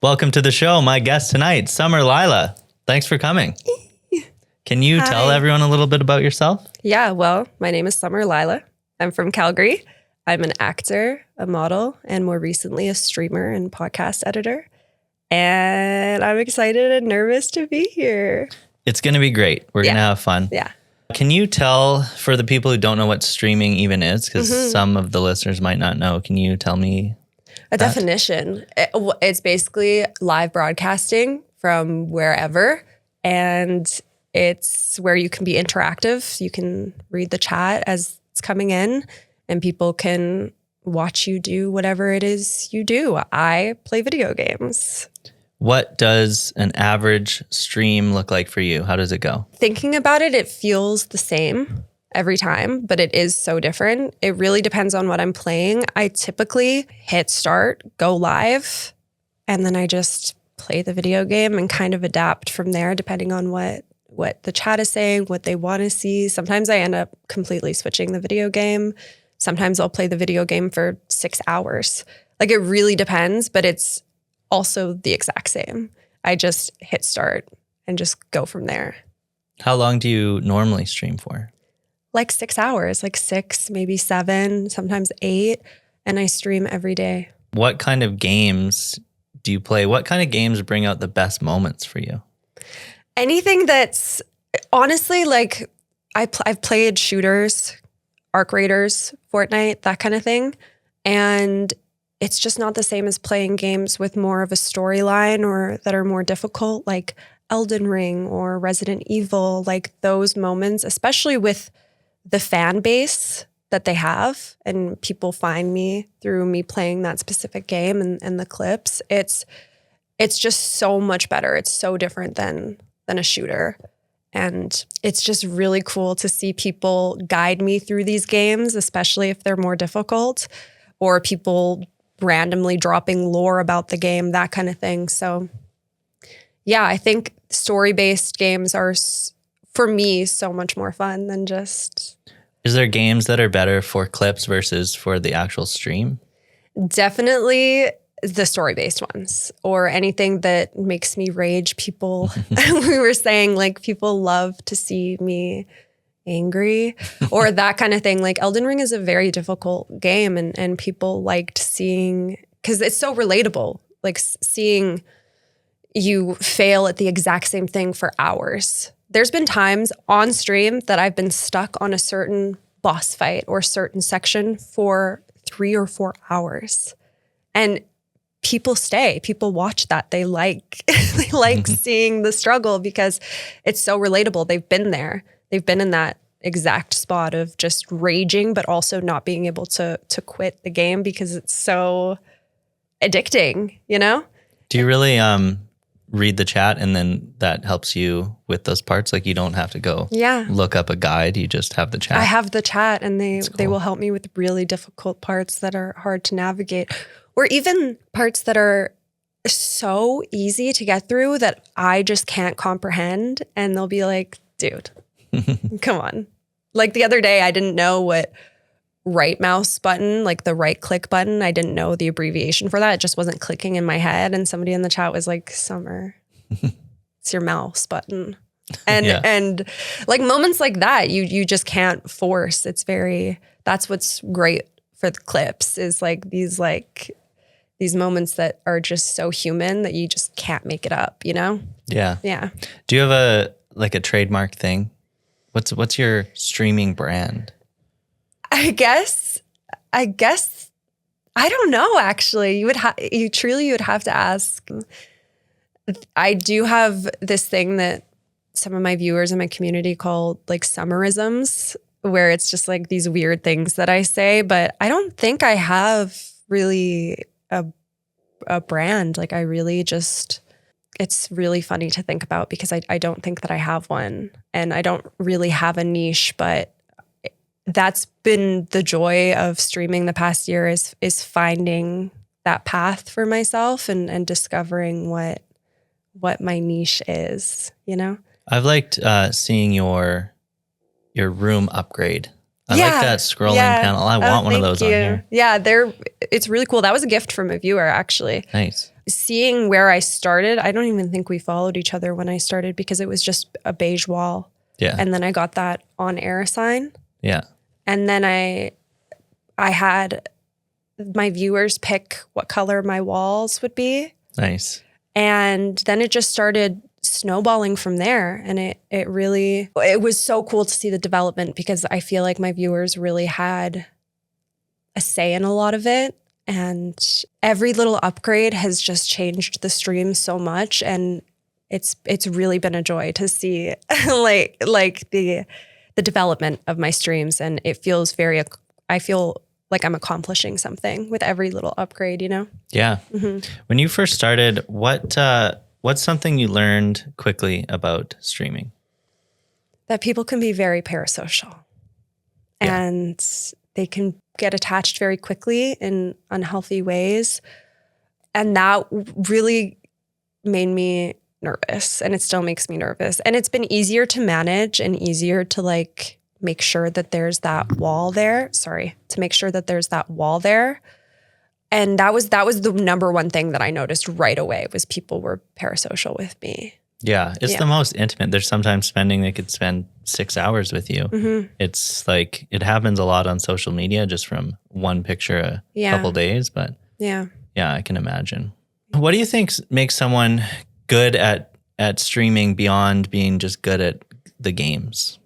Welcome to the show. My guest tonight, Summer Lilah. Thanks for coming. Can you tell everyone a little bit about yourself? Yeah, well, my name is Summer Lilah. I'm from Calgary. I'm an actor, a model, and more recently a streamer and podcast editor. And I'm excited and nervous to be here. It's going to be great. We're going to have fun. Yeah. Can you tell, for the people who don't know what streaming even is, because some of the listeners might not know, can you tell me a definition? It's basically live broadcasting from wherever, and it's where you can be interactive. You can read the chat as it's coming in, and people can watch you do whatever it is you do. I play video games. What does an average stream look like for you? How does it go? Thinking about it, it feels the same every time, but it is so different. It really depends on what I'm playing. I typically hit start, go live, and then I just play the video game and kind of adapt from there depending on what the chat is saying, what they want to see. Sometimes I end up completely switching the video game. Sometimes I'll play the video game for 6 hours. Like, it really depends, but it's also the exact same. I just hit start and just go from there. How long do you normally stream for? Like 6 hours, like 6, maybe 7, sometimes 8. And I stream every day. What kind of games do you play? What kind of games bring out the best moments for you? Anything that's honestly, like, I've played shooters, Arc Raiders, Fortnite, that kind of thing. And it's just not the same as playing games with more of a storyline or that are more difficult, like Elden Ring or Resident Evil. Like, those moments, especially with the fan base that they have and people find me through me playing that specific game and the clips, it's just so much better. It's so different than a shooter. And it's just really cool to see people guide me through these games, especially if they're more difficult, or people randomly dropping lore about the game, that kind of thing. So yeah, I think story-based games are, for me, so much more fun than just... Is there games that are better for clips versus for the actual stream? Definitely the story-based ones, or anything that makes me rage. People, we were saying, like, people love to see me angry or that kind of thing. Like, Elden Ring is a very difficult game, and people liked seeing, because it's so relatable, like seeing you fail at the exact same thing for hours. There's been times on stream that I've been stuck on a certain boss fight or certain section for 3 or 4 hours. And people stay, people watch that. They like seeing the struggle because it's so relatable. They've been there. They've been in that exact spot of just raging, but also not being able to quit the game because it's so addicting, you know? Do you really read the chat and then that helps you with those parts? Like, you don't have to go look up a guide. You just have the chat. I have the chat, and they will help me with really difficult parts that are hard to navigate, or even parts that are so easy to get through that I just can't comprehend. And they'll be like, dude, come on. Like, the other day, I didn't know what right mouse button, like the right click button, I didn't know the abbreviation for that. It just wasn't clicking in my head. And somebody in the chat was like, Summer, it's your mouse button. And like, moments like that, you just can't force. That's what's great for the clips, is like these moments that are just so human that you just can't make it up, you know? Yeah. Yeah. Do you have a trademark thing? What's your streaming brand? I guess I don't know, actually. You would have to ask. I do have this thing that some of my viewers in my community call, like, summerisms, where it's just like these weird things that I say, but I don't think I have really a brand. Like, I really just, it's really funny to think about because I don't think that I have one, and I don't really have a niche, but that's been the joy of streaming the past year, is finding that path for myself and discovering what my niche is, you know? I've liked seeing your room upgrade. I like that scrolling panel. I want one of those on here. Yeah, it's really cool. That was a gift from a viewer, actually. Nice. seeing where I started, I don't even think we followed each other when I started because it was just a beige wall. Yeah. And then I got that on air sign. Yeah. And then I had my viewers pick what color my walls would be. Nice. And then it just started snowballing from there. And it was so cool to see the development because I feel like my viewers really had a say in a lot of it. And every little upgrade has just changed the stream so much. And it's really been a joy to see like the development of my streams. And it feels I feel like I'm accomplishing something with every little upgrade, you know? Yeah. Mm-hmm. When you first started, what's something you learned quickly about streaming? That people can be very parasocial. Yeah. And they can get attached very quickly in unhealthy ways. And that really made me nervous, and it still makes me nervous. And it's been easier to manage and easier to like make sure that there's that wall there. To make sure that there's that wall there. And that was the number one thing that I noticed right away was people were parasocial with me. Yeah, it's the most intimate. There's sometimes they could spend 6 hours with you. Mm-hmm. It's like, it happens a lot on social media just from one picture a couple days, but yeah, I can imagine. What do you think makes someone good at streaming beyond being just good at the games?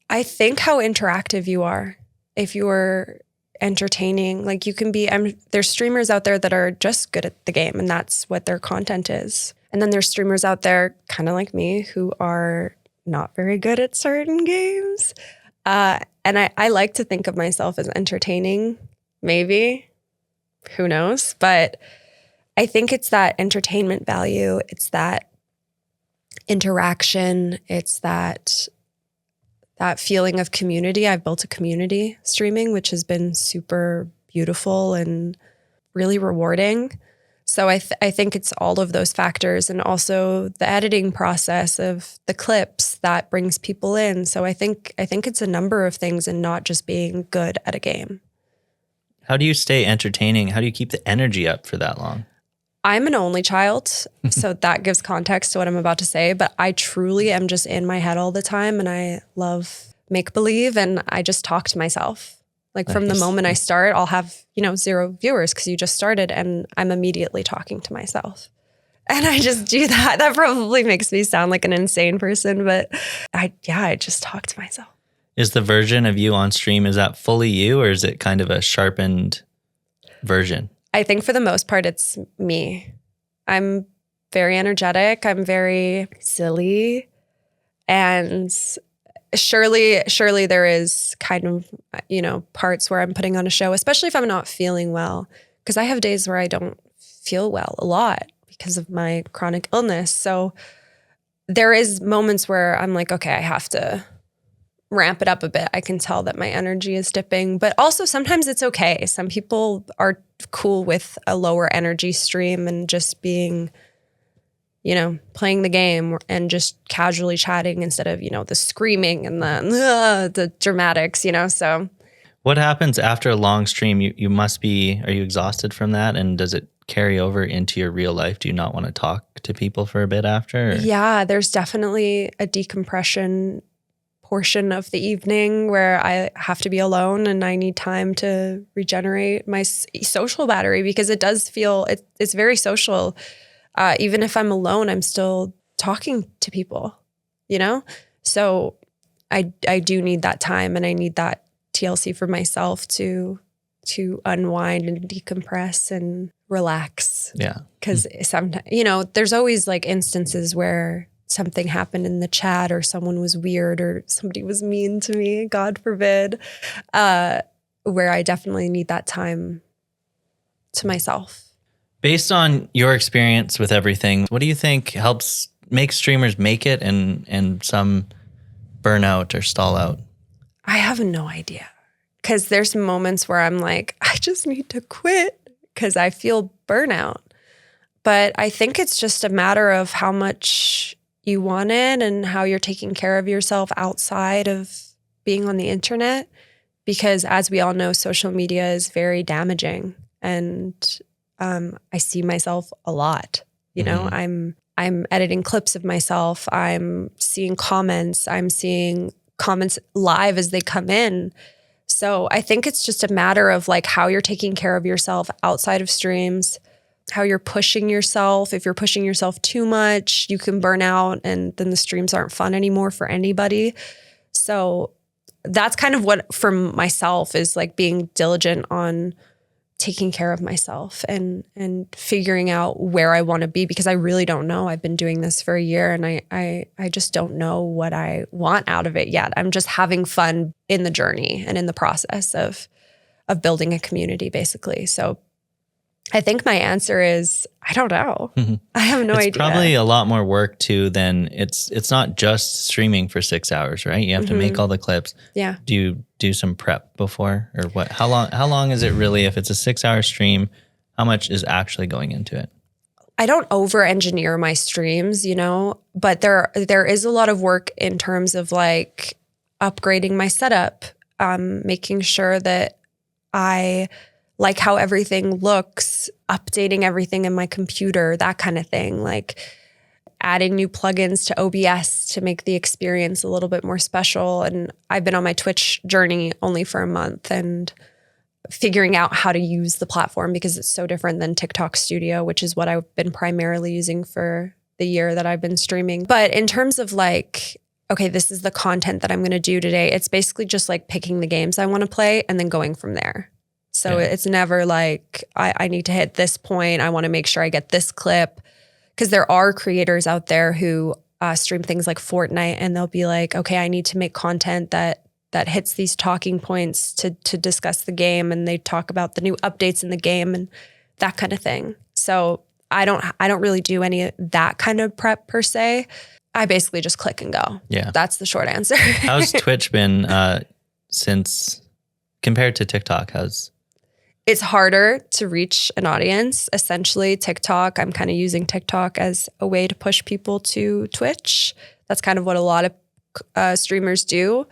I think how interactive you are. If you're entertaining, like you can be, there's streamers out there that are just good at the game and that's what their content is. And then there's streamers out there kind of like me who are not very good at certain games. And I like to think of myself as entertaining, maybe, who knows? But I think it's that entertainment value. It's that interaction. It's that feeling of community. I've built a community streaming, which has been super beautiful and really rewarding. So I think it's all of those factors, and also the editing process of the clips that brings people in. So I think it's a number of things and not just being good at a game. How do you stay entertaining? How do you keep the energy up for that long? I'm an only child, so that gives context to what I'm about to say, but I truly am just in my head all the time, and I love make-believe, and I just talk to myself. Like from the moment I start, I'll have, 0 viewers because you just started, and I'm immediately talking to myself. And I just do that. That probably makes me sound like an insane person, but I just talk to myself. Is the version of you on stream, is that fully you, or is it kind of a sharpened version? I think for the most part, it's me. I'm very energetic. I'm very silly. And surely there is kind of, parts where I'm putting on a show, especially if I'm not feeling well, because I have days where I don't feel well a lot because of my chronic illness. So there is moments where I'm like, okay, I have to ramp it up a bit. I can tell that my energy is dipping, but also sometimes it's okay. Some people are cool with a lower energy stream and just being, playing the game and just casually chatting instead of, the screaming and the dramatics, so. What happens after a long stream? You must be, are you exhausted from that? And does it carry over into your real life? Do you not want to talk to people for a bit after? Or? Yeah, there's definitely a decompression portion of the evening where I have to be alone and I need time to regenerate my social battery, because it does feel, it's very social. Even if I'm alone, I'm still talking to people, So I do need that time, and I need that TLC for myself to unwind and decompress and relax. Yeah. Because sometimes, there's always like instances where something happened in the chat or someone was weird or somebody was mean to me, God forbid, where I definitely need that time to myself. Based on your experience with everything, what do you think helps make streamers make it and some burnout or stall out? I have no idea, because there's moments where I'm like, I just need to quit because I feel burnout. But I think it's just a matter of how much you want it and how you're taking care of yourself outside of being on the internet. Because as we all know, social media is very damaging. And I see myself a lot. You know, I'm editing clips of myself. I'm seeing comments. I'm seeing comments live as they come in. So I think it's just a matter of like how you're taking care of yourself outside of streams, how you're pushing yourself. If you're pushing yourself too much, you can burn out and then the streams aren't fun anymore for anybody. So that's kind of what for myself is like being diligent on taking care of myself and figuring out where I want to be, because I really don't know. I've been doing this for a year and I just don't know what I want out of it yet. I'm just having fun in the journey and in the process of building a community, basically. So I think my answer is, I don't know. I have no idea. It's probably a lot more work too than it's not just streaming for 6 hours, right? You have to make all the clips. Yeah. Do you do some prep before or what? How long is it really, if it's a 6 hour stream, how much is actually going into it? I don't over engineer my streams, you know, but there is a lot of work in terms of like upgrading my setup, making sure that I like how everything looks, updating everything in my computer, that kind of thing. Like adding new plugins to OBS to make the experience a little bit more special. And I've been on my Twitch journey only for a month and figuring out how to use the platform because it's so different than TikTok Studio, which is what I've been primarily using for the year that I've been streaming. But in terms of like, okay, this is the content that I'm going to do today, it's basically just like picking the games I want to play and then going from there. So it's never like, I need to hit this point. I want to make sure I get this clip. Because there are creators out there who stream things like Fortnite and they'll be like, okay, I need to make content that hits these talking points to discuss the game. And they talk about the new updates in the game and that kind of thing. So I don't really do any of that kind of prep per se. I basically just click and go. Yeah. That's the short answer. How's Twitch been since compared to TikTok? It's harder to reach an audience. Essentially, TikTok, I'm kind of using TikTok as a way to push people to Twitch. That's kind of what a lot of streamers do.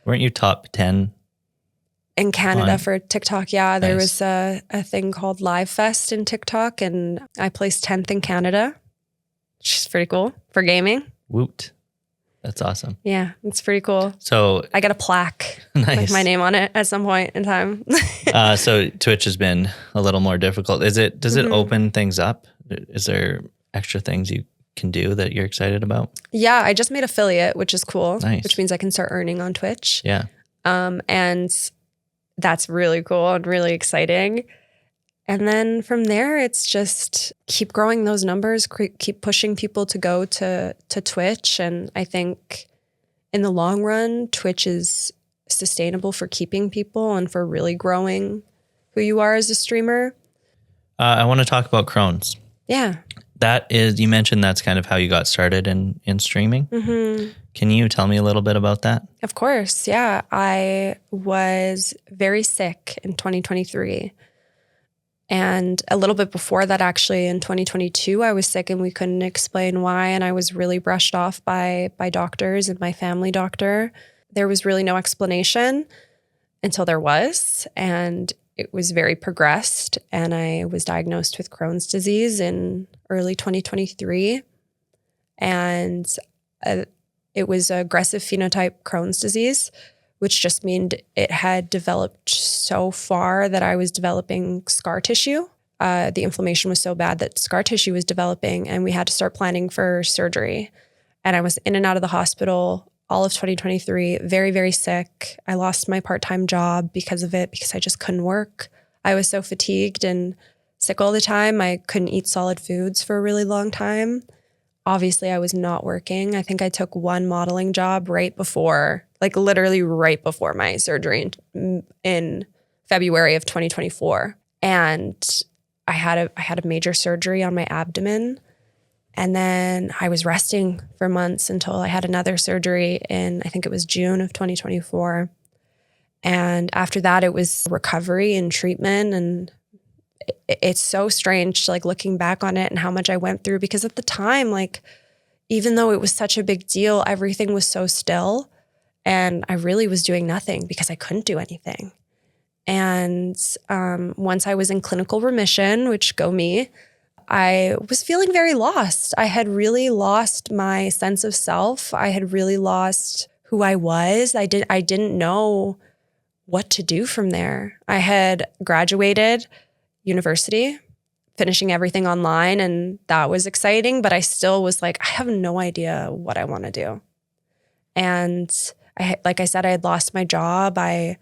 Weren't you top 10? In Canada for TikTok, yeah. Nice. There was a thing called Live Fest in TikTok, and I placed 10th in Canada, which is pretty cool for gaming. Woot. That's awesome. Yeah, it's pretty cool. So I got a plaque with my name on it at some point in time. So Twitch has been a little more difficult. Does it open things up? Is there extra things you can do that you're excited about? Yeah, I just made affiliate, which is cool. Nice. Which means I can start earning on Twitch. Yeah. And that's really cool and really exciting. And then from there, it's just keep growing those numbers, keep pushing people to go to Twitch. And I think in the long run, Twitch is sustainable for keeping people and for really growing who you are as a streamer. I want to talk about Crohn's. Yeah. That is, you mentioned that's kind of how you got started in streaming. Mm-hmm. Can you tell me a little bit about that? Of course. Yeah. I was very sick in 2023. And a little bit before that, actually, in 2022, I was sick and we couldn't explain why. And I was really brushed off by doctors and my family doctor. There was really no explanation until there was. And it was very progressed. And I was diagnosed with Crohn's disease in early 2023. And it was aggressive phenotype Crohn's disease, which just meant it had developed so far that I was developing scar tissue. The inflammation was so bad that scar tissue was developing and we had to start planning for surgery. And I was in and out of the hospital all of 2023, very, very sick. I lost my part-time job because of it, because I just couldn't work. I was so fatigued and sick all the time. I couldn't eat solid foods for a really long time. Obviously, I was not working. I think I took one modeling job right before, like literally right before my surgery in February of 2024. And I had a major surgery on my abdomen. And then I was resting for months until I had another surgery in, I think it was June of 2024. And after that, it was recovery and treatment. And it's so strange, like looking back on it and how much I went through, because at the time, like, even though it was such a big deal, everything was so still and I really was doing nothing because I couldn't do anything. And once I was in clinical remission, which go me, I was feeling very lost. I had really lost my sense of self. I had really lost who I was. I didn't know what to do from there. I had graduated university, finishing everything online, and that was exciting, but I still was like, I have no idea what I want to do. And like I said, I had lost my job. I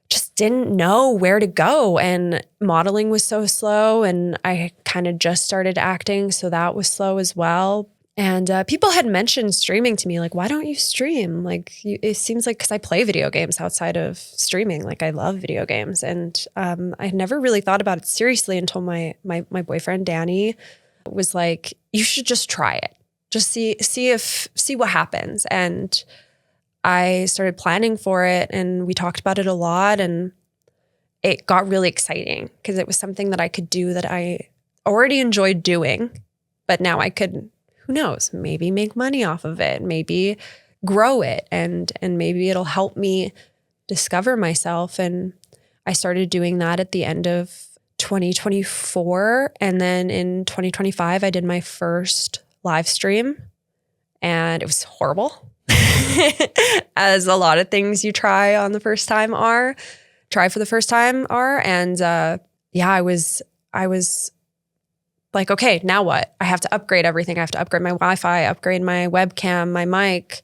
just didn't know where to go, and modeling was so slow, and I kind of just started acting, so that was slow as well. And people had mentioned streaming to me, like, why don't you stream? Like, it seems like, because I play video games outside of streaming, like I love video games. And I never really thought about it seriously until my boyfriend, Danny, was like, you should just try it. Just see what happens. And I started planning for it, and we talked about it a lot, and it got really exciting because it was something that I could do that I already enjoyed doing, but now I could, who knows, maybe make money off of it, maybe grow it, and maybe it'll help me discover myself. And I started doing that at the end of 2024. And then in 2025, I did my first live stream, and it was horrible. As a lot of things you try for the first time are. And I was like, okay, now what? I have to upgrade everything. I have to upgrade my Wi-Fi, upgrade my webcam, my mic.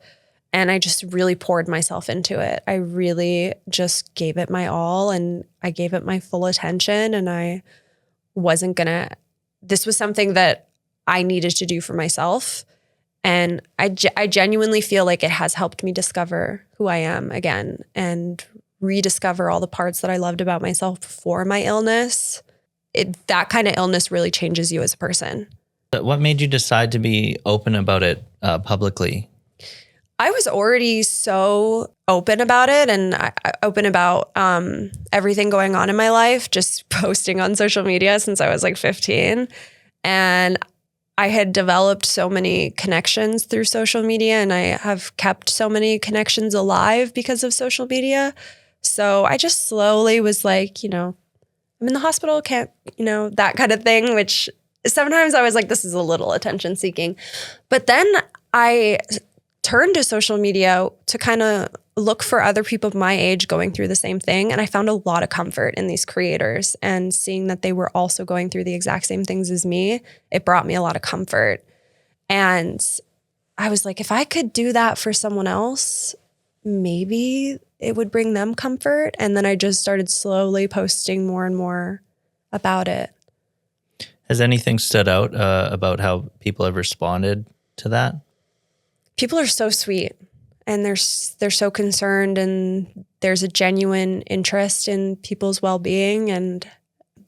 And I just really poured myself into it. I really just gave it my all, and I gave it my full attention. And I wasn't gonna, this was something that I needed to do for myself. And I genuinely feel like it has helped me discover who I am again and rediscover all the parts that I loved about myself before my illness. That kind of illness really changes you as a person. What made you decide to be open about it publicly? I was already so open about it, and open about everything going on in my life, just posting on social media since I was like 15. And I had developed so many connections through social media, and I have kept so many connections alive because of social media. So I just slowly was like, I'm in the hospital, can't, that kind of thing, which sometimes I was like, this is a little attention seeking. But then I turned to social media to kind of look for other people my age going through the same thing. And I found a lot of comfort in these creators, and seeing that they were also going through the exact same things as me, it brought me a lot of comfort. And I was like, if I could do that for someone else, maybe it would bring them comfort. And then I just started slowly posting more and more about it. Has anything stood out about how people have responded to that? People are so sweet. And they're so concerned, and there's a genuine interest in people's well-being. And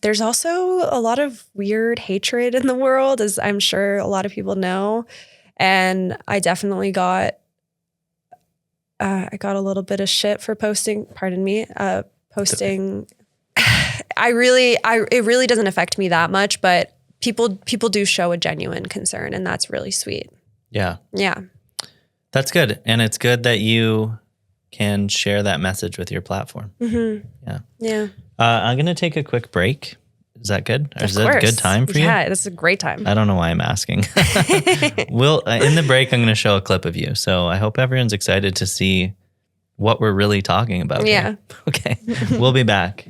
there's also a lot of weird hatred in the world, as I'm sure a lot of people know. And I definitely got a little bit of shit for posting. Posting. It really doesn't affect me that much, but people do show a genuine concern, and that's really sweet. Yeah. Yeah. That's good. And it's good that you can share that message with your platform. Mm-hmm. Yeah. Yeah. I'm going to take a quick break. Is that good? Or is that a good time for you? Yeah, this is a great time. I don't know why I'm asking. In the break, I'm going to show a clip of you. So I hope everyone's excited to see what we're really talking about. Yeah. Here. Okay. We'll be back.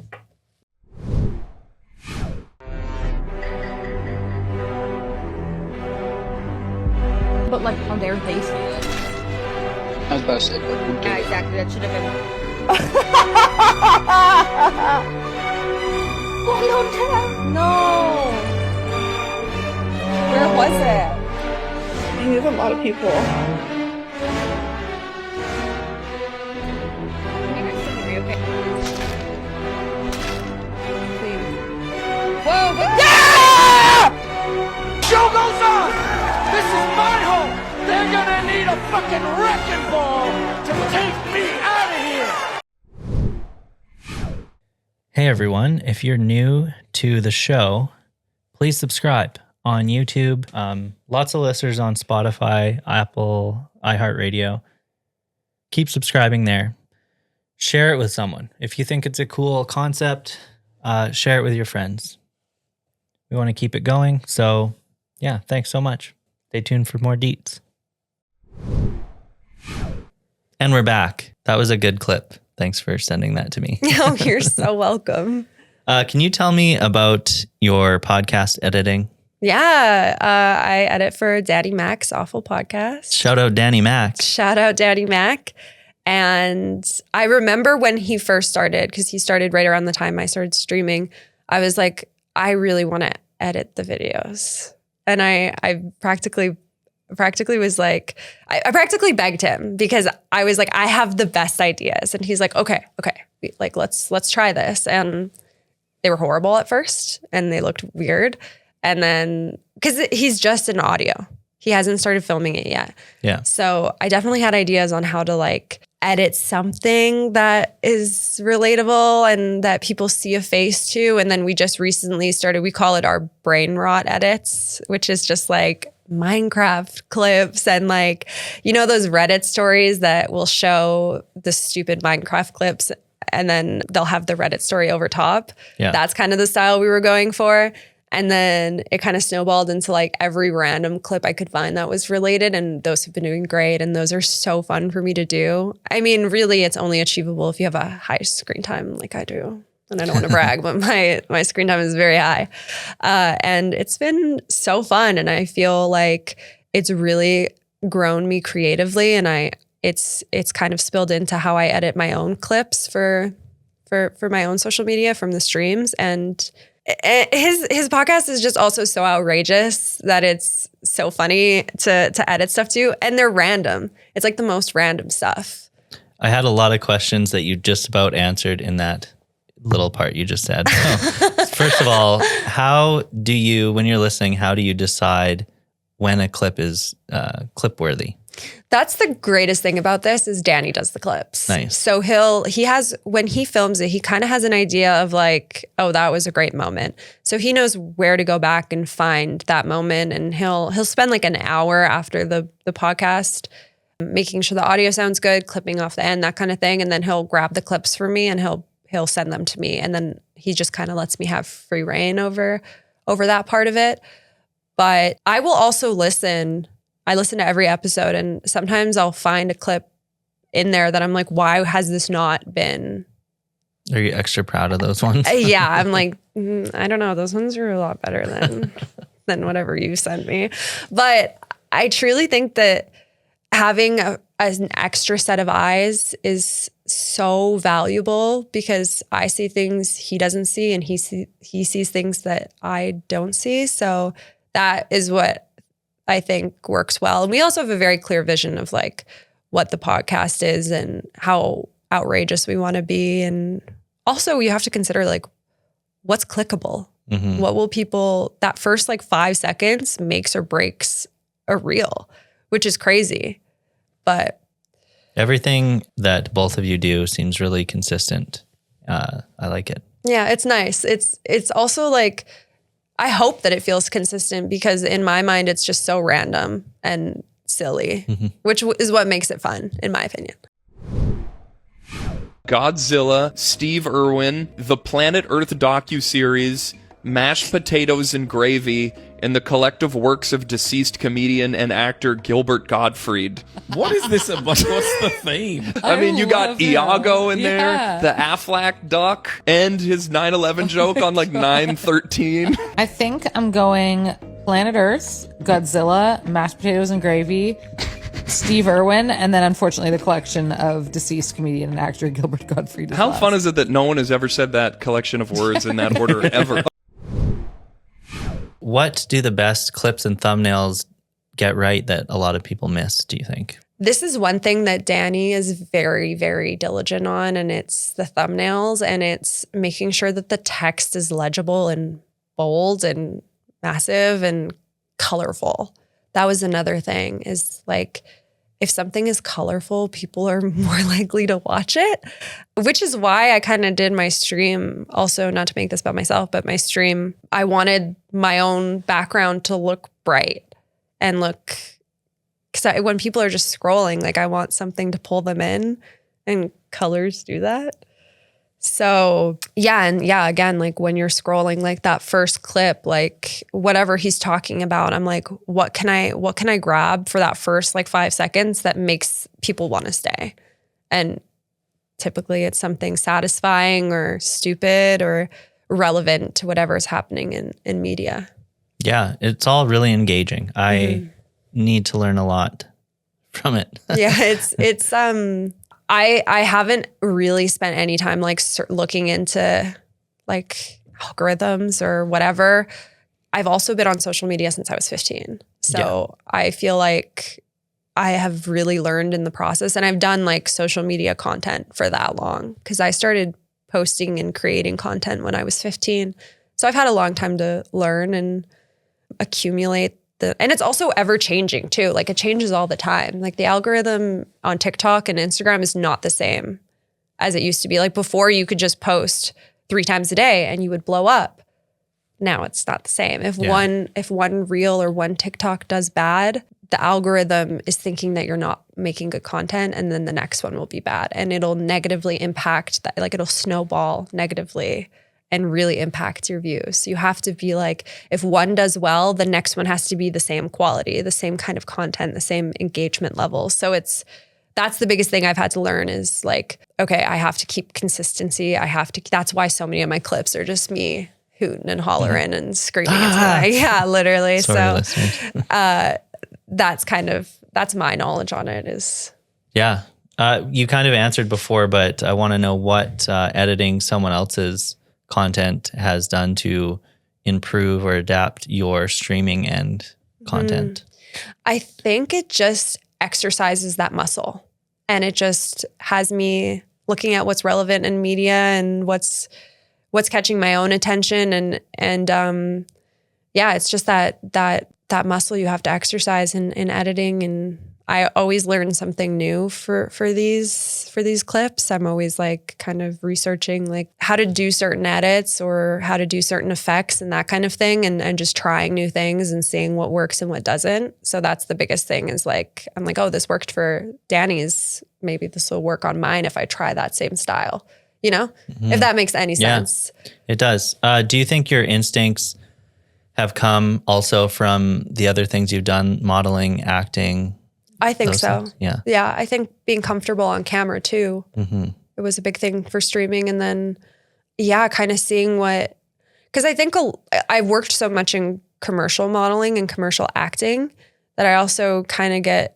But like how they're facing it. I was about to say, but yeah, exactly. That should have been. Oh no, Dad! No. Where was it? There's a lot of people. Whoa! yeah! Show goes on! This is my home! They're gonna need a fucking wrecking ball to take me out of here! Hey everyone, if you're new to the show, please subscribe on YouTube. Lots of listeners on Spotify, Apple, iHeartRadio. Keep subscribing there. share it with someone. If you think it's a cool concept, share it with your friends. We want to keep it going. So yeah, thanks so much. Stay tuned for more Deets. And we're back. That was a good clip. Thanks for sending that to me. Oh, you're so welcome. Can you tell me about your podcast editing? Yeah, I edit for Daddy Mac's Awful Podcast. Shout out Danny Mac. Shout out Daddy Mac. And I remember when he first started, because he started right around the time I started streaming, I was like, I really want to edit the videos. And I practically was like, I practically begged him, because I was like, I have the best ideas. And he's like, okay, like let's try this. And they were horrible at first and they looked weird. And then, because he's just in audio, he hasn't started filming it yet. Yeah. So I definitely had ideas on how to like edit something that is relatable and that people see a face to. And then we just recently started, we call it our brain rot edits, which is just like Minecraft clips and like, you know, those Reddit stories that will show the stupid Minecraft clips and then they'll have the Reddit story over top. Yeah. That's kind of the style we were going for. And then it kind of snowballed into like every random clip I could find that was related. And those have been doing great. And those are so fun for me to do. I mean, really, it's only achievable if you have a high screen time like I do. And I don't want to brag, but my screen time is very high. And it's been so fun. And I feel like it's really grown me creatively. And it's kind of spilled into how I edit my own clips for my own social media from the streams. And his podcast is just also so outrageous that it's so funny to edit stuff to, and they're random. It's like the most random stuff. I had a lot of questions that you just about answered in that little part you just said. So, first of all, when you're listening, how do you decide when a clip is clip worthy? That's the greatest thing about this is Danny does the clips. Nice. So when he films it, he kind of has an idea of like, oh, that was a great moment. So he knows where to go back and find that moment. And he'll spend like an hour after the podcast making sure the audio sounds good, clipping off the end, that kind of thing. And then he'll grab the clips for me and he'll send them to me. And then he just kind of lets me have free reign over that part of it. But I will also listen. I listen to every episode, and sometimes I'll find a clip in there that I'm like, why has this not been? Are you extra proud of those ones? Yeah, I'm like, I don't know. Those ones are a lot better than whatever you sent me. But I truly think that having an extra set of eyes is so valuable, because I see things he doesn't see, and he sees things that I don't see. So that is what I think works well. And we also have a very clear vision of like what the podcast is and how outrageous we want to be. And also you have to consider like what's clickable. Mm-hmm. What will people, that first like 5 seconds makes or breaks a reel, which is crazy. But everything that both of you do seems really consistent. I like it. Yeah, it's nice. It's also like, I hope that it feels consistent, because in my mind, it's just so random and silly, mm-hmm. which is what makes it fun, in my opinion. Godzilla, Steve Irwin, the Planet Earth docuseries, Mashed Potatoes and Gravy, and the collective works of deceased comedian and actor Gilbert Gottfried. What is this about? What's the theme? I mean, you got Iago in there, the Aflac duck, and his 9/11 joke on like 9/13. I think I'm going Planet Earth, Godzilla, Mashed Potatoes and Gravy, Steve Irwin, and then unfortunately the collection of deceased comedian and actor Gilbert Gottfried. How fun is it that no one has ever said that collection of words in that order ever? What do the best clips and thumbnails get right that a lot of people miss, do you think? This is one thing that Danny is very, very diligent on, and it's the thumbnails, and it's making sure that the text is legible and bold and massive and colorful. That was another thing, is like, if something is colorful, people are more likely to watch it, which is why I kind of did my stream. Also, not to make this about myself, but my stream, I wanted my own background to look bright and look, because when people are just scrolling, like I want something to pull them in. and colors do that. So again, like when you're scrolling like that first clip, like whatever he's talking about, I'm like, what can I grab for that first like 5 seconds that makes people want to stay? And typically it's something satisfying or stupid or relevant to whatever is happening in media. Yeah, it's all really engaging. I need to learn a lot from it. Yeah, it's I haven't really spent any time like looking into like algorithms or whatever. I've also been on social media since I was 15. So I feel like I have really learned in the process, and I've done like social media content for that long because I started posting and creating content when I was 15. So I've had a long time to learn and accumulate and it's also ever changing too. Like it changes all the time. Like the algorithm on TikTok and Instagram is not the same as it used to be. Like before you could just post 3 times a day and you would blow up. Now it's not the same. If one reel or one TikTok does bad, the algorithm is thinking that you're not making good content, and then the next one will be bad, and it'll negatively impact that. Like it'll snowball negatively and really impact your views. So you have to be like, if one does well, the next one has to be the same quality, the same kind of content, the same engagement level. So that's the biggest thing I've had to learn is like, okay, I have to keep consistency. That's why so many of my clips are just me hooting and hollering and screaming. Yeah, literally. Sorry, so that's my knowledge on it is. Yeah. You kind of answered before, but I want to know what editing someone else's content has done to improve or adapt your streaming and content. I think it just exercises that muscle, and it just has me looking at what's relevant in media and what's catching my own attention, and it's just that muscle you have to exercise in editing. And I always learn something new for these clips. I'm always like kind of researching like how to do certain edits or how to do certain effects and that kind of thing, and just trying new things and seeing what works and what doesn't. So that's the biggest thing is like, I'm like, oh, this worked for Danny's. Maybe this will work on mine if I try that same style, if that makes any sense. It does. Do you think your instincts have come also from the other things you've done, modeling, acting? I think so. Things? Yeah. Yeah. I think being comfortable on camera too. It was a big thing for streaming. And then, kind of seeing because I think I've worked so much in commercial modeling and commercial acting that I also kind of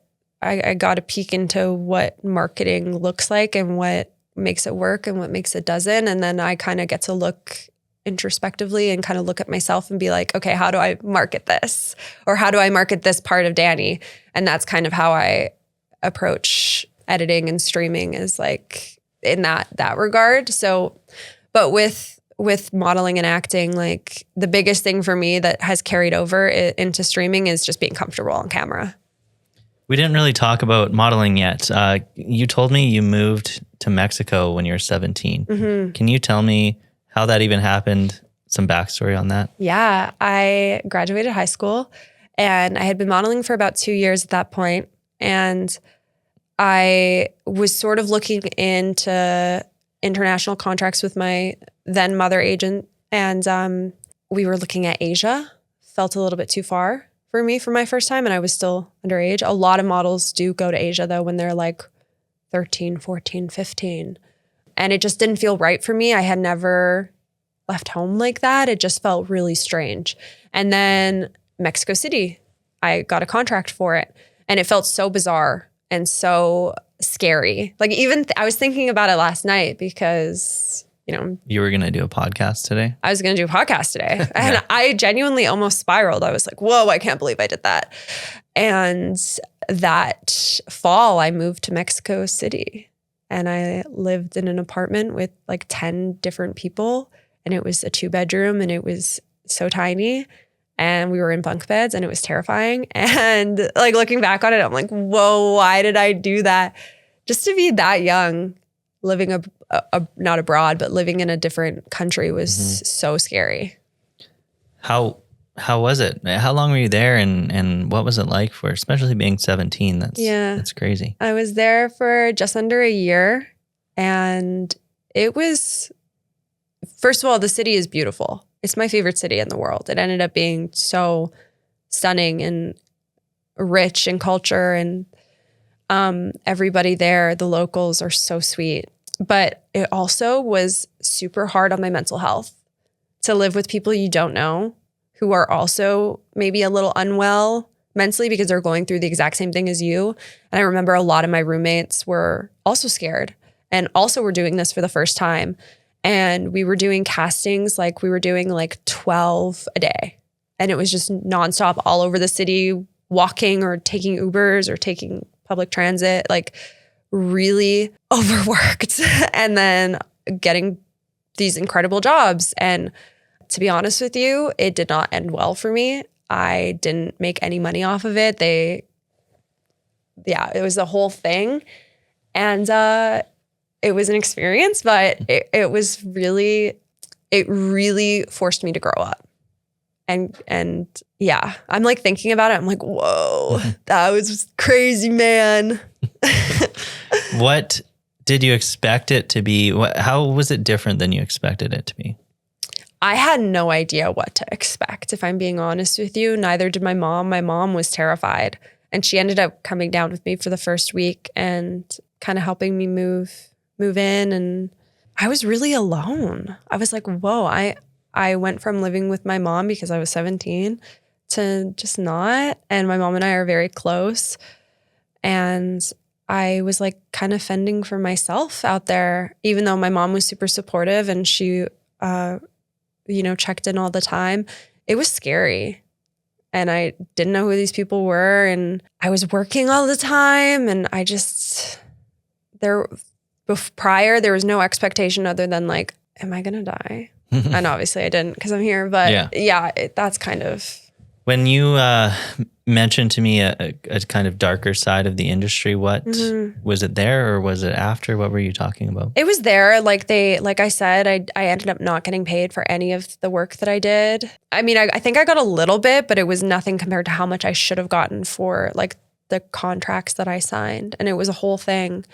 I got a peek into what marketing looks like and what makes it work and what makes it doesn't. And then I kind of get to look introspectively and kind of look at myself and be like, okay, how do I market this? Or how do I market this part of Danny? And that's kind of how I approach editing and streaming, is like in that regard. So, but with modeling and acting, like the biggest thing for me that has carried over into streaming is just being comfortable on camera. We didn't really talk about modeling yet. You told me you moved to Mexico when you were 17. Can you tell me how that even happened? Some backstory on that? Yeah, I graduated high school and I had been modeling for about 2 years at that point. And I was sort of looking into international contracts with my then mother agent. And we were looking at Asia. Felt a little bit too far for me for my first time. And I was still underage. A lot of models do go to Asia though when they're like 13, 14, 15. And it just didn't feel right for me. I had never left home like that. It just felt really strange. And then Mexico City, I got a contract for it. And it felt so bizarre and so scary. Like even I was thinking about it last night because, you were going to do a podcast today? I was going to do a podcast today. And I genuinely almost spiraled. I was like, whoa, I can't believe I did that. And that fall, I moved to Mexico City. And I lived in an apartment with like 10 different people. And it was a 2-bedroom and it was so tiny. And we were in bunk beds and it was terrifying. And like looking back on it, I'm like, whoa, why did I do that? Just to be that young, living not abroad, but living in a different country was so scary. How was it? How long were you there and what was it like especially being 17? That's crazy. I was there for just under a year And it was, first of all, the city is beautiful. It's my favorite city in the world. It ended up being so stunning and rich in culture, and everybody there, the locals are so sweet. But it also was super hard on my mental health to live with people you don't know who are also maybe a little unwell mentally because they're going through the exact same thing as you. And I remember a lot of my roommates were also scared and also were doing this for the first time. And we were doing castings, like we were doing like 12 a day. And it was just nonstop all over the city, walking or taking Ubers or taking public transit, like really overworked, and then getting these incredible jobs. And to be honest with you, it did not end well for me. I didn't make any money off of it. It was the whole thing. And it was an experience, but it really forced me to grow up. And yeah, I'm like thinking about it. I'm like, whoa, that was crazy, man. What did you expect it to be? How was it different than you expected it to be? I had no idea what to expect, if I'm being honest with you. Neither did my mom. My mom was terrified, and she ended up coming down with me for the first week and kind of helping me move in. And I was really alone. I was like, whoa, I went from living with my mom because I was 17 to just not. And my mom and I are very close. And I was like kind of fending for myself out there, even though my mom was super supportive and she, checked in all the time. It was scary. And I didn't know who these people were. And I was working all the time. And prior, there was no expectation other than like, am I going to die? And obviously I didn't because I'm here. But that's kind of. When you mentioned to me a kind of darker side of the industry, what was it there or was it after? What were you talking about? It was there. Like I said, I ended up not getting paid for any of the work that I did. I mean, I think I got a little bit, but it was nothing compared to how much I should have gotten for like the contracts that I signed. And it was a whole thing.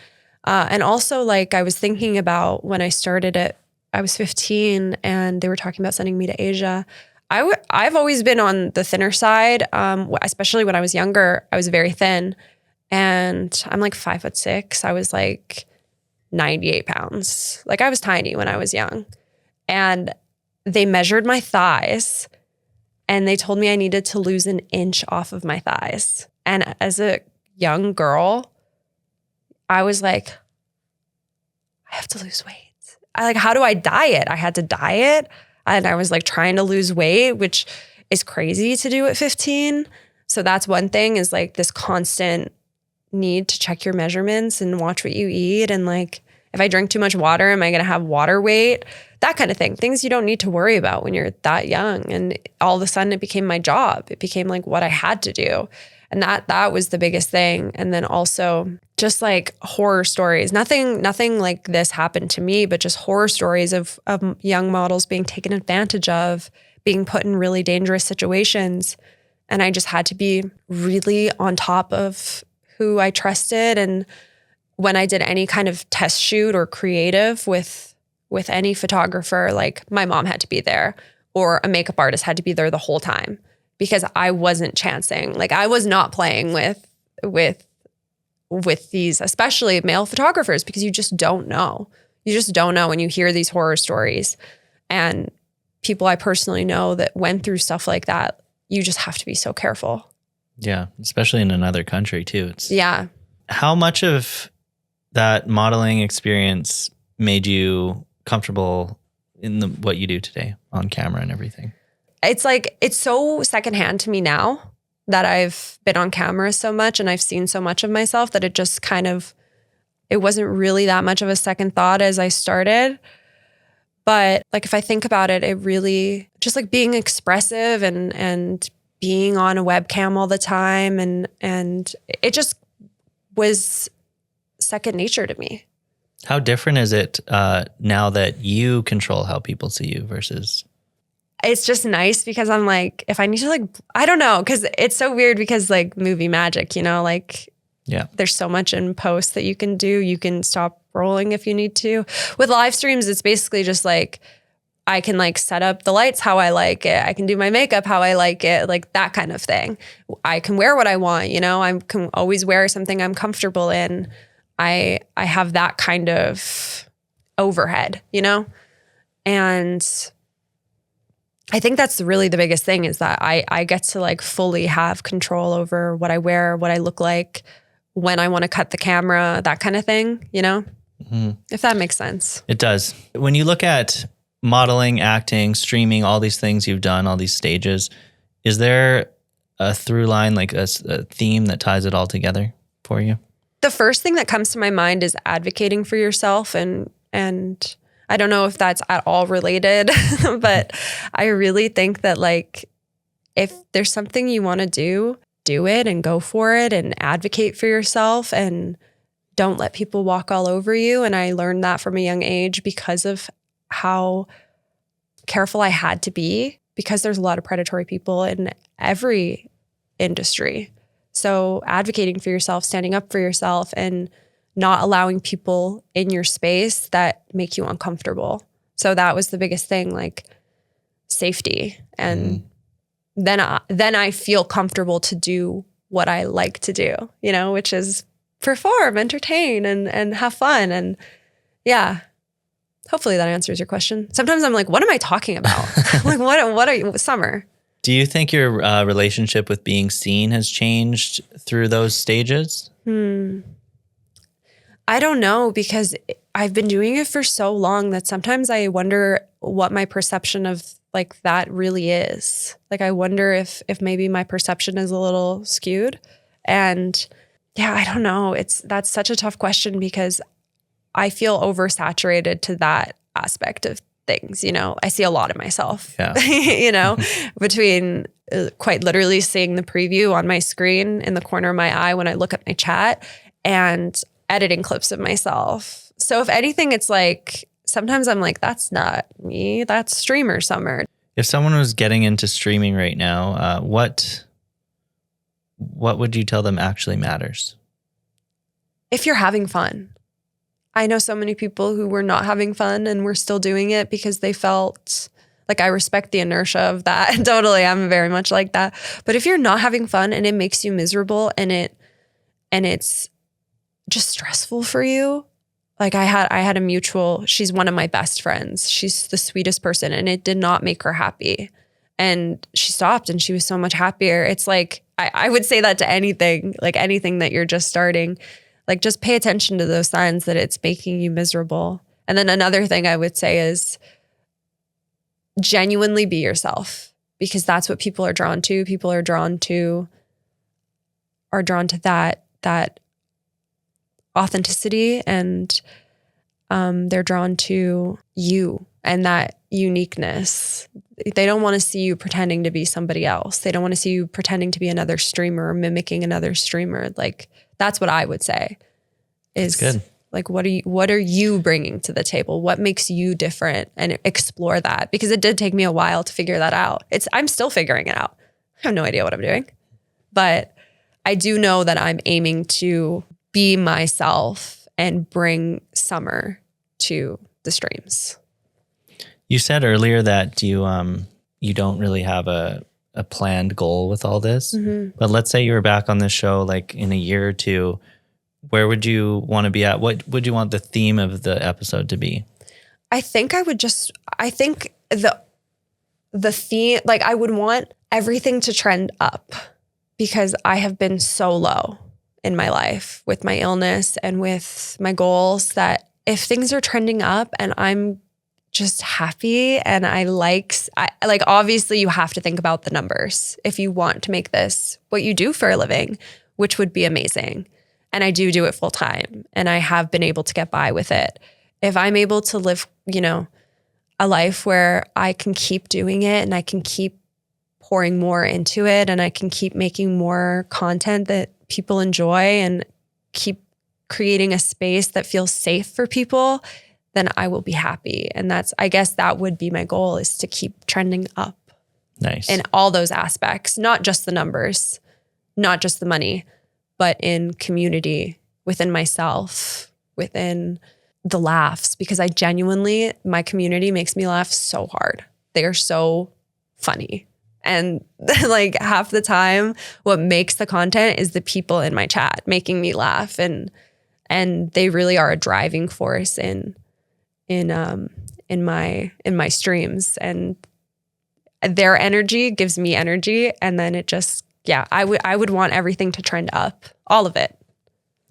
And also like I was thinking about when I started it, I was 15 and they were talking about sending me to Asia. I've always been on the thinner side, especially when I was younger. I was very thin, and I'm like 5'6". I was like 98 pounds. Like I was tiny when I was young. And they measured my thighs and they told me I needed to lose an inch off of my thighs. And as a young girl, I was like, I have to lose weight. How do I diet? I had to diet. And I was like trying to lose weight, which is crazy to do at 15. So that's one thing, is like this constant need to check your measurements and watch what you eat. And like, if I drink too much water, am I going to have water weight? That kind of thing. Things you don't need to worry about when you're that young. And all of a sudden it became my job. It became like what I had to do. And that was the biggest thing. And then also just like horror stories. Nothing like this happened to me, but just horror stories of young models being taken advantage of, being put in really dangerous situations. And I just had to be really on top of who I trusted. And when I did any kind of test shoot or creative with any photographer, like my mom had to be there, or a makeup artist had to be there the whole time. Because I wasn't chancing. Like I was not playing with these, especially male photographers, because you just don't know. You just don't know when you hear these horror stories. And people I personally know that went through stuff like that, you just have to be so careful. Yeah, especially in another country too. Yeah. How much of that modeling experience made you comfortable in what you do today on camera and everything? It's like, it's so secondhand to me now that I've been on camera so much and I've seen so much of myself that it just kind of, it wasn't really that much of a second thought as I started. But like, if I think about it, it really just like being expressive and being on a webcam all the time. And it just was second nature to me. How different is it now that you control how people see you versus... It's just nice because I'm like, if I need to like, I don't know, because it's so weird because like movie magic, like Yeah. There's so much in post that you can do. You can stop rolling if you need to. With live streams, it's basically just like, I can like set up the lights how I like it. I can do my makeup how I like it, like that kind of thing. I can wear what I want, you know, I can always wear something I'm comfortable in. I have that kind of overhead, you know? And I think that's really the biggest thing is that I get to like fully have control over what I wear, what I look like, when I want to cut the camera, that kind of thing, you know, if that makes sense. It does. When you look at modeling, acting, streaming, all these things you've done, all these stages, is there a through line, like a theme that ties it all together for you? The first thing that comes to my mind is advocating for yourself. And I don't know if that's at all related, but I really think that like, if there's something you want to do it and go for it and advocate for yourself and don't let people walk all over you. And I learned that from a young age because of how careful I had to be, because there's a lot of predatory people in every industry. So advocating for yourself, standing up for yourself, and not allowing people in your space that make you uncomfortable. So that was the biggest thing, like safety. And then I feel comfortable to do what I like to do, you know, which is perform, entertain, and have fun. And yeah, hopefully that answers your question. Sometimes I'm like, what am I talking about? Like, what are you, Summer? Do you think your relationship with being seen has changed through those stages? I don't know, because I've been doing it for so long that sometimes I wonder what my perception of like that really is. Like, I wonder if maybe my perception is a little skewed. And yeah, I don't know. That's such a tough question because I feel oversaturated to that aspect of things. You know, I see a lot of myself, you know, between quite literally seeing the preview on my screen in the corner of my eye when I look at my chat and editing clips of myself. So if anything, it's like, sometimes I'm like, that's not me. That's streamer Summer. If someone was getting into streaming right now, what would you tell them actually matters? If you're having fun. I know so many people who were not having fun and were still doing it because they felt like, I respect the inertia of that. Totally. I'm very much like that. But if you're not having fun and it makes you miserable and it's just stressful for you, like I had a mutual, she's one of my best friends. She's the sweetest person and it did not make her happy. And she stopped and she was so much happier. It's like, I would say that to anything, like anything that you're just starting, like just pay attention to those signs that it's making you miserable. And then another thing I would say is genuinely be yourself, because that's what people are drawn to. People are drawn to that authenticity, and they're drawn to you and that uniqueness. They don't want to see you pretending to be somebody else. They don't want to see you pretending to be another streamer or mimicking another streamer. Like, that's what I would say is good. Like, what are you bringing to the table? What makes you different? And explore that, because it did take me a while to figure that out. I'm still figuring it out. I have no idea what I'm doing, but I do know that I'm aiming to be myself and bring Summer to the streams. You said earlier that you don't really have a planned goal with all this, but let's say you were back on this show like in a year or two. Where would you want to be at? What would you want the theme of the episode to be? I think the theme, like I would want everything to trend up, because I have been so low in my life with my illness and with my goals, that if things are trending up and I'm just happy and I obviously you have to think about the numbers if you want to make this what you do for a living, which would be amazing. And I do it full time, and I have been able to get by with it. If I'm able to live, you know, a life where I can keep doing it and I can keep pouring more into it and I can keep making more content that people enjoy and keep creating a space that feels safe for people, then I will be happy. And I guess that would be my goal, is to keep trending up. Nice. In all those aspects, not just the numbers, not just the money, but in community, within myself, within the laughs, because I genuinely, my community makes me laugh so hard. They are so funny. And like half the time, what makes the content is the people in my chat making me laugh. And they really are a driving force in my streams. And their energy gives me energy. And then it just, I would want everything to trend up, all of it.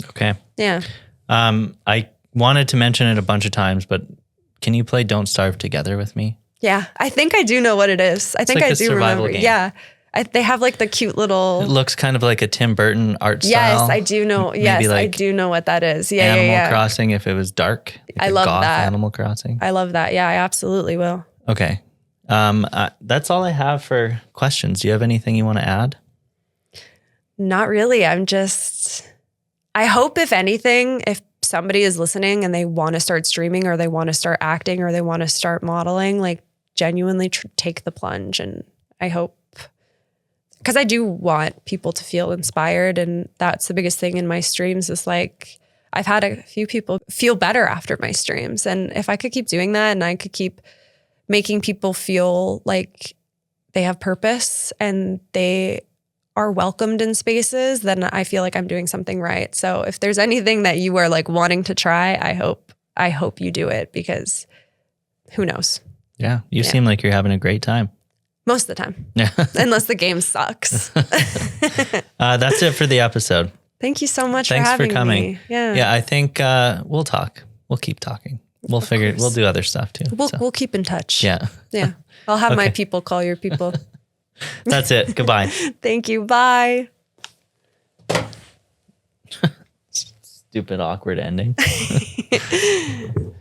Okay. Yeah. I wanted to mention it a bunch of times, but can you play Don't Starve Together with me? Yeah, I think I do know what it is. I think like I a do survival remember. game. Yeah, they have like the cute little. It looks kind of like a Tim Burton art style. Yes, I do know. Yes, like I do know what that is. Yeah, Animal Crossing if it was dark. Like I a love goth that. Animal Crossing. I love that. Yeah, I absolutely will. Okay. That's all I have for questions. Do you have anything you want to add? Not really. I hope if anything, if somebody is listening and they want to start streaming or they want to start acting or they want to start modeling, like genuinely take the plunge. And I hope, because I do want people to feel inspired. And that's the biggest thing in my streams is like, I've had a few people feel better after my streams. And if I could keep doing that and I could keep making people feel like they have purpose and they are welcomed in spaces, then I feel like I'm doing something right. So if there's anything that you are like wanting to try, I hope you do it, because who knows? Yeah. You seem like you're having a great time. Most of the time. Yeah. Unless the game sucks. That's it for the episode. Thank you so much Thanks for having for coming. me. Yeah. Yeah, I think we'll talk. We'll keep talking. We'll do other stuff too. We'll keep in touch. Yeah. Yeah. I'll have my people call your people. That's it. Goodbye. Thank you. Bye. Stupid, awkward ending.